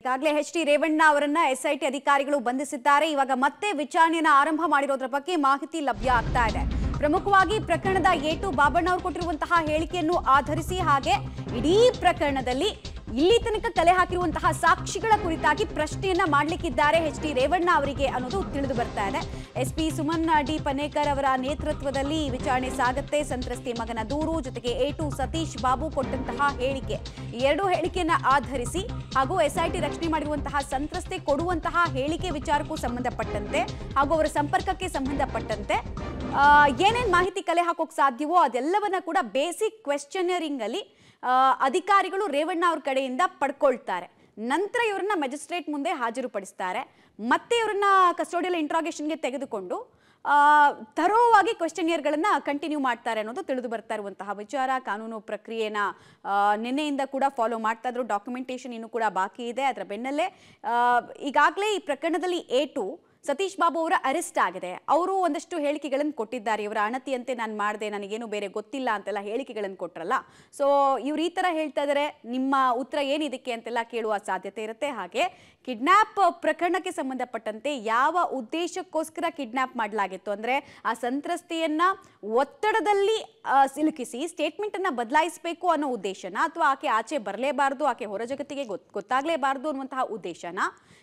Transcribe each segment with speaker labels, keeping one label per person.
Speaker 1: ಈಗಾಗಲೇ ಎಚ್.ಡಿ. ರೇವಣ್ಣ ಅವರನ್ನ ಎಸ್ಐಟಿ ಅಧಿಕಾರಿಗಳು ಬಂಧಿಸಿದ್ದಾರೆ. ಇವಾಗ ಮತ್ತೆ ವಿಚಾರಣೆಯನ್ನು ಆರಂಭ ಮಾಡಿರೋದ್ರ ಬಗ್ಗೆ ಮಾಹಿತಿ ಲಭ್ಯ ಆಗ್ತಾ ಇದೆ. ಪ್ರಮುಖವಾಗಿ ಪ್ರಕರಣದ ಎ2 ಬಾಬಣ್ಣ ಅವರು ಕೊಟ್ಟಿರುವಂತಹ ಹೇಳಿಕೆಯನ್ನು ಆಧರಿಸಿ ಹಾಗೆ ಇಡೀ ಪ್ರಕರಣದಲ್ಲಿ ಇಲ್ಲಿ ತನಕ ಕಲೆ ಹಾಕಿರುವಂತಹ ಸಾಕ್ಷಿಗಳ ಕುರಿತಾಗಿ ಪ್ರಶ್ನೆಯನ್ನ ಮಾಡಲಿಕ್ಕಿದ್ದಾರೆ ಎಚ್.ಡಿ. ರೇವಣ್ಣ ಅವರಿಗೆ ಅನ್ನೋದು ತಿಳಿದು ಬರ್ತಾ ಇದೆ. ಎಸ್ಪಿ ಸುಮನ್ ಡಿ ಪನ್ನೇಕರ್ ಅವರ ನೇತೃತ್ವದಲ್ಲಿ ವಿಚಾರಣೆ ಸಾಗುತ್ತೆ. ಸಂತ್ರಸ್ತೆ ಮಗನ ದೂರು ಜೊತೆಗೆ ಎ2 ಸತೀಶ್ ಬಾಬು ಕೊಟ್ಟಂತಹ ಹೇಳಿಕೆ, ಈ ಎರಡು ಹೇಳಿಕೆಯನ್ನ ಆಧರಿಸಿ ಹಾಗೂ ಎಸ್ಐಟಿ ರಚನೆ ಮಾಡಿರುವಂತಹ ಸಂತ್ರಸ್ತೆ ಕೊಡುವಂತಹ ಹೇಳಿಕೆ ವಿಚಾರಕ್ಕೂ ಸಂಬಂಧಪಟ್ಟಂತೆ ಹಾಗೂ ಅವರ ಸಂಪರ್ಕಕ್ಕೆ ಸಂಬಂಧಪಟ್ಟಂತೆ ಏನೇನು ಮಾಹಿತಿ ಕಲೆ ಹಾಕೋಕ್ ಸಾಧ್ಯವೋ ಅದೆಲ್ಲವನ್ನ ಕೂಡ ಬೇಸಿಕ್ ಕ್ವೆಶ್ಚನರಿಂಗ್ ಅಲ್ಲಿ ಅಧಿಕಾರಿಗಳು ರೇವಣ್ಣ ಅವ್ರ ಕಡೆಯಿಂದ ಪಡ್ಕೊಳ್ತಾರೆ. ನಂತರ ಇವರನ್ನ ಮ್ಯಾಜಿಸ್ಟ್ರೇಟ್ ಮುಂದೆ ಹಾಜರುಪಡಿಸ್ತಾರೆ. ಮತ್ತೆ ಇವರನ್ನ ಕಸ್ಟೋಡಿಯಲ್ ಇಂಟ್ರಾಗೇಷನ್ಗೆ ತೆಗೆದುಕೊಂಡು ತರೋವಾಗಿ ಕ್ವೆಶ್ಚನಿಯರ್ಗಳನ್ನ ಕಂಟಿನ್ಯೂ ಮಾಡ್ತಾರೆ ಅನ್ನೋದು ತಿಳಿದು ಬರ್ತಾ ಇರುವಂತಹ ವಿಚಾರ. ಕಾನೂನು ಪ್ರಕ್ರಿಯೆನ ನಿನ್ನೆಯಿಂದ ಕೂಡ ಫಾಲೋ ಮಾಡ್ತಾ ಇದ್ರು. ಡಾಕ್ಯುಮೆಂಟೇಶನ್ ಇನ್ನೂ ಕೂಡ ಬಾಕಿ ಇದೆ. ಅದರ ಬೆನ್ನಲ್ಲೇ ಈಗಾಗಲೇ ಈ ಪ್ರಕರಣದಲ್ಲಿ ಎ2 ಸತೀಶ್ ಬಾಬು ಅವರ ಅರೆಸ್ಟ್ ಆಗಿದೆ. ಅವರು ಒಂದಷ್ಟು ಹೇಳಿಕೆಗಳನ್ನು ಕೊಟ್ಟಿದ್ದಾರೆ. ಇವರ ಅಣತಿಯಂತೆ ನಾನು ಮಾಡಿದೆ, ನನಗೇನು ಬೇರೆ ಗೊತ್ತಿಲ್ಲ ಅಂತೆಲ್ಲ ಹೇಳಿಕೆಗಳನ್ನು ಕೊಟ್ರಲ್ಲ. ಸೊ ಇವ್ರು ಈ ಥರ ಹೇಳ್ತಾ ಇದ್ದಾರೆ, ನಿಮ್ಮ ಉತ್ತರ ಏನಿದಕ್ಕೆ ಅಂತೆಲ್ಲ ಕೇಳುವ ಸಾಧ್ಯತೆ ಇರುತ್ತೆ. ಹಾಗೆ ಕಿಡ್ನ್ಯಾಪ್ ಪ್ರಕರಣಕ್ಕೆ ಸಂಬಂಧಪಟ್ಟಂತೆ ಯಾವ ಉದ್ದೇಶಕ್ಕೋಸ್ಕರ ಕಿಡ್ನ್ಯಾಪ್ ಮಾಡಲಾಗಿತ್ತು ಅಂದರೆ ಆ ಸಂತ್ರಸ್ತೆಯನ್ನ ಒತ್ತಡದಲ್ಲಿ ಸಿಲುಕಿಸಿ ಸ್ಟೇಟ್ಮೆಂಟನ್ನು ಬದಲಾಯಿಸಬೇಕು ಅನ್ನೋ ಉದ್ದೇಶನ, ಅಥವಾ ಆಕೆ ಆಚೆ ಬರಲೇಬಾರ್ದು, ಆಕೆ ಹೊರ ಜಗತ್ತಿಗೆ ಗೊತ್ತಾಗಲೇಬಾರ್ದು ಅನ್ನುವಂತಹ ಉದ್ದೇಶನ,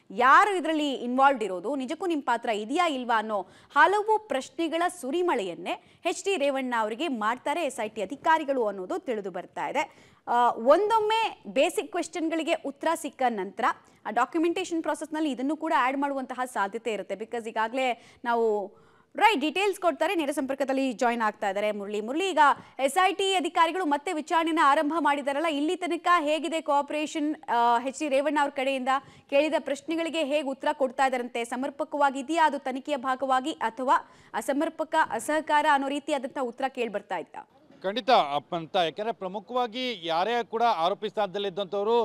Speaker 1: ಯಾರು ಇದರಲ್ಲಿ ಇನ್ವಾಲ್ವ್ಡ್ ಇರೋದು, ನಿಜಕ್ಕೂ ನಿಮ್ಮ ಪಾತ್ರ ಇದೆಯಾ ಇಲ್ವಾ ಅನ್ನೋ ಹಲವು ಪ್ರಶ್ನೆಗಳ ಸುರಿಮಳೆಯನ್ನೇ ಎಚ್.ಡಿ. ರೇವಣ್ಣ ಅವರಿಗೆ ಮಾಡ್ತಾರೆ ಎಸ್ಐಟಿ ಅಧಿಕಾರಿಗಳು ಅನ್ನೋದು ತಿಳಿದು ಬರ್ತಾ ಇದೆ. ಒಂದೊಮ್ಮೆ ಬೇಸಿಕ್ ಕ್ವೆಶ್ಚನ್ಗಳಿಗೆ ಉತ್ತರ ಸಿಕ್ಕ ನಂತರ ಆ ಡಾಕ್ಯುಮೆಂಟೇಶನ್ ಪ್ರಾಸೆಸ್ನಲ್ಲಿ ಇದನ್ನು ಕೂಡ ಆ್ಯಡ್ ಮಾಡುವಂತಹ ಸಾಧ್ಯತೆ ಇರುತ್ತೆ. ಬಿಕಾಸ್ ಈಗಾಗಲೇ ನಾವು ಡೀಟೇಲ್ಸ್ ಕೊಡ್ತಾರೆ. ನೇರ ಸಂಪರ್ಕದಲ್ಲಿ ಜಾಯ್ನ್ ಆಗ್ತಾ ಇದ್ದಾರೆ ಮುರಳಿ. ಈಗ ಎಸ್ಐಟಿ ಅಧಿಕಾರಿಗಳು ಮತ್ತೆ ವಿಚಾರಣೆನ ಆರಂಭ ಮಾಡಿದಾರಲ್ಲ, ಇಲ್ಲಿ ತನಕ ಹೇಗಿದೆ ಕೋಆಪರೇಷನ್? ಎಚ್.ಡಿ. ರೇವಣ್ಣ ಅವ್ರ ಕಡೆಯಿಂದ ಕೇಳಿದ ಪ್ರಶ್ನೆಗಳಿಗೆ ಹೇಗೆ ಉತ್ತರ ಕೊಡ್ತಾ ಇದ್ದಾರಂತೆ? ಸಮರ್ಪಕವಾಗಿದೆಯಾ ಅದು ತನಿಖೆಯ ಭಾಗವಾಗಿ, ಅಥವಾ ಅಸಮರ್ಪಕ, ಅಸಹಕಾರ ಅನ್ನೋ ರೀತಿಯಾದಂತಹ ಉತ್ತರ ಕೇಳಿ ಬರ್ತಾ ಇತ್ತಾ?
Speaker 2: ಖಂಡಿತ ಅಂತ, ಯಾಕೆಂದರೆ ಪ್ರಮುಖವಾಗಿ ಯಾರೇ ಕೂಡ ಆರೋಪಿ ಸ್ಥಾನದಲ್ಲಿದ್ದಂಥವರು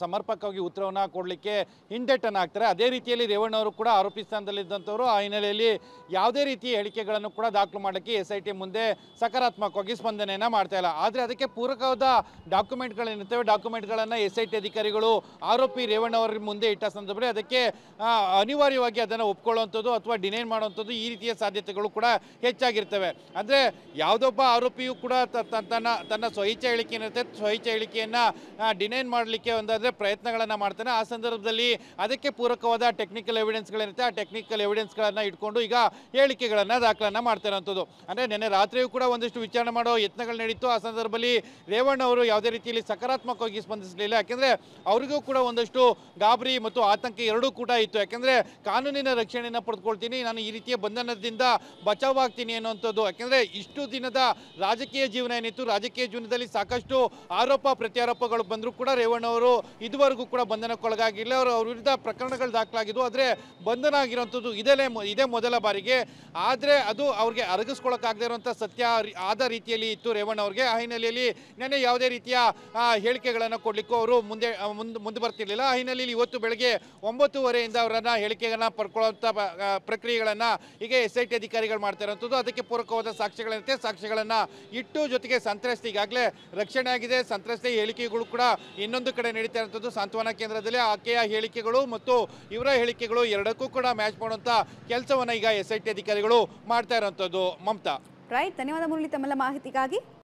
Speaker 2: ಸಮರ್ಪಕವಾಗಿ ಉತ್ತರವನ್ನು ಕೊಡಲಿಕ್ಕೆ ಹಿಂದೆಟ್ಟನ್ನು ಹಾಕ್ತಾರೆ. ಅದೇ ರೀತಿಯಲ್ಲಿ ರೇವಣ್ಣ ಅವರು ಕೂಡ ಆರೋಪಿ ಸ್ಥಾನದಲ್ಲಿದ್ದಂಥವರು ಆ ಹಿನ್ನೆಲೆಯಲ್ಲಿ ಯಾವುದೇ ರೀತಿಯ ಹೇಳಿಕೆಗಳನ್ನು ಕೂಡ ದಾಖಲು ಮಾಡಲಿಕ್ಕೆ ಎಸ್ಐಟಿ ಮುಂದೆ ಸಕಾರಾತ್ಮಕವಾಗಿ ಸ್ಪಂದನೆಯನ್ನು ಮಾಡ್ತಾ ಇಲ್ಲ. ಆದರೆ ಅದಕ್ಕೆ ಪೂರಕವಾದ ಡಾಕ್ಯುಮೆಂಟ್ಗಳೇನಿರ್ತವೆ, ಡಾಕ್ಯುಮೆಂಟ್ಗಳನ್ನು ಎಸ್ಐಟಿ ಅಧಿಕಾರಿಗಳು ಆರೋಪಿ ರೇವಣ್ಣ ಅವರ ಮುಂದೆ ಇಟ್ಟ ಸಂದರ್ಭದಲ್ಲಿ ಅದಕ್ಕೆ ಅನಿವಾರ್ಯವಾಗಿ ಅದನ್ನು ಒಪ್ಕೊಳ್ಳುವಂಥದ್ದು ಅಥವಾ ಡಿನೈನ್ ಮಾಡುವಂಥದ್ದು ಈ ರೀತಿಯ ಸಾಧ್ಯತೆಗಳು ಕೂಡ ಹೆಚ್ಚಾಗಿರ್ತವೆ. ಅಂದರೆ ಯಾವುದೊಬ್ಬ ಆರೋಪಿಯು ಕೂಡ ತನ್ನ ಸ್ವಇಚ್ಛೆ ಹೇಳಿಕೆ ಏನಿರುತ್ತೆ, ಸ್ವಇಚ್ಛೆ ಹೇಳಿಕೆಯನ್ನು ಡಿನೈನ್ ಮಾಡಲಿಕ್ಕೆ ಒಂದಾದರೆ ಪ್ರಯತ್ನಗಳನ್ನು ಮಾಡ್ತಾನೆ. ಆ ಸಂದರ್ಭದಲ್ಲಿ ಅದಕ್ಕೆ ಪೂರಕವಾದ ಟೆಕ್ನಿಕಲ್ ಎವಿಡೆನ್ಸ್ಗಳಿರುತ್ತೆ. ಆ ಟೆಕ್ನಿಕಲ್ ಎವಿಡೆನ್ಸ್ಗಳನ್ನು ಇಟ್ಕೊಂಡು ಈಗ ಹೇಳಿಕೆಗಳನ್ನು ದಾಖಲನ್ನು ಮಾಡ್ತಾ ಇರೋಂಥದ್ದು. ಅಂದರೆ ನಿನ್ನೆ ರಾತ್ರಿಯೂ ಕೂಡ ಒಂದಿಷ್ಟು ವಿಚಾರಣೆ ಮಾಡೋ ಯತ್ನಗಳು ನಡೀತು. ಆ ಸಂದರ್ಭದಲ್ಲಿ ರೇವಣ್ಣ ಅವರು ಯಾವುದೇ ರೀತಿಯಲ್ಲಿ ಸಕಾರಾತ್ಮಕವಾಗಿ ಸ್ಪಂದಿಸಲಿಲ್ಲ. ಯಾಕೆಂದರೆ ಅವರಿಗೂ ಕೂಡ ಒಂದಷ್ಟು ಗಾಬರಿ ಮತ್ತು ಆತಂಕ ಎರಡೂ ಕೂಡ ಇತ್ತು. ಯಾಕೆಂದರೆ ಕಾನೂನಿನ ರಕ್ಷಣೆಯನ್ನು ಪಡೆದುಕೊಳ್ತೀನಿ, ನಾನು ಈ ರೀತಿಯ ಬಂಧನದಿಂದ ಬಚಾವಾಗ್ತೀನಿ ಅನ್ನುವಂಥದ್ದು. ಯಾಕೆಂದರೆ ಇಷ್ಟು ದಿನದ ರಾಜಕೀಯ ಜೀವನ ಏನಿತ್ತು, ರಾಜಕೀಯ ಜೀವನದಲ್ಲಿ ಸಾಕಷ್ಟು ಆರೋಪ ಪ್ರತ್ಯಾರೋಪಗಳು ಬಂದರೂ ಕೂಡ ರೇವಣ್ಣ ಅವರು ಇದುವರೆಗೂ ಕೂಡ ಬಂಧನಕ್ಕೊಳಗಾಗಿಲ್ಲ. ಅವ್ರ ವಿರುದ್ಧ ಪ್ರಕರಣಗಳು ದಾಖಲಾಗಿದ್ದು, ಆದರೆ ಬಂಧನ ಆಗಿರುವಂಥದ್ದು ಇದೇ ಮೊದಲ ಬಾರಿಗೆ. ಆದರೆ ಅದು ಅವ್ರಿಗೆ ಅರಗಿಸ್ಕೊಳ್ಳೋಕ್ಕಾಗದೇ ಇರುವಂಥ ಸತ್ಯ ಆದ ರೀತಿಯಲ್ಲಿ ಇತ್ತು ರೇವಣ್ಣ ಅವ್ರಿಗೆ. ಆ ಹಿನ್ನೆಲೆಯಲ್ಲಿ ನೆನ್ನೆ ಯಾವುದೇ ರೀತಿಯ ಹೇಳಿಕೆಗಳನ್ನು ಕೊಡಲಿಕ್ಕೂ ಅವರು ಮುಂದೆ ಬರ್ತಿರ್ಲಿಲ್ಲ. ಆ ಹಿನ್ನೆಲೆಯಲ್ಲಿ ಇವತ್ತು ಬೆಳಗ್ಗೆ 9:30 ಅವರನ್ನು ಹೇಳಿಕೆಗಳನ್ನು ಪಡ್ಕೊಳ್ಳುವಂಥ ಪ್ರಕ್ರಿಯೆಗಳನ್ನು ಈಗ ಎಸ್ಐಟಿ ಅಧಿಕಾರಿಗಳು ಮಾಡ್ತಾ ಇರುವಂಥದ್ದು. ಅದಕ್ಕೆ ಪೂರಕವಾದ ಸಾಕ್ಷ್ಯಗಳಿರುತ್ತೆ. ಸಾಕ್ಷ್ಯಗಳನ್ನು ಇಟ್ಟು ಜೊತೆಗೆ ಸಂತ್ರಸ್ತೆ ಈಗಾಗಲೇ ರಕ್ಷಣೆ ಆಗಿದೆ. ಸಂತ್ರಸ್ತೆ ಹೇಳಿಕೆಗಳು ಕೂಡ ಇನ್ನೊಂದು ಕಡೆ ನಡೀತಾ ಇರುವಂಥದ್ದು ಸಾಂತ್ವನ ಕೇಂದ್ರದಲ್ಲಿ. ಆಕೆಯ ಹೇಳಿಕೆಗಳು ಮತ್ತು ಇವರ ಹೇಳಿಕೆಗಳು ಎರಡಕ್ಕೂ ಕೂಡ ಮ್ಯಾಚ್ ಮಾಡುವಂಥ ಕೆಲಸವನ್ನು ಈಗ ಎಸ್ಐಟಿ ಅಧಿಕಾರಿಗಳು ಮಾಡ್ತಾ ಇರುವಂಥದ್ದು. ಮಮತಾ,
Speaker 1: ಧನ್ಯವಾದ ಮುರಳಿ ತಮ್ಮೆಲ್ಲ ಮಾಹಿತಿಗಾಗಿ.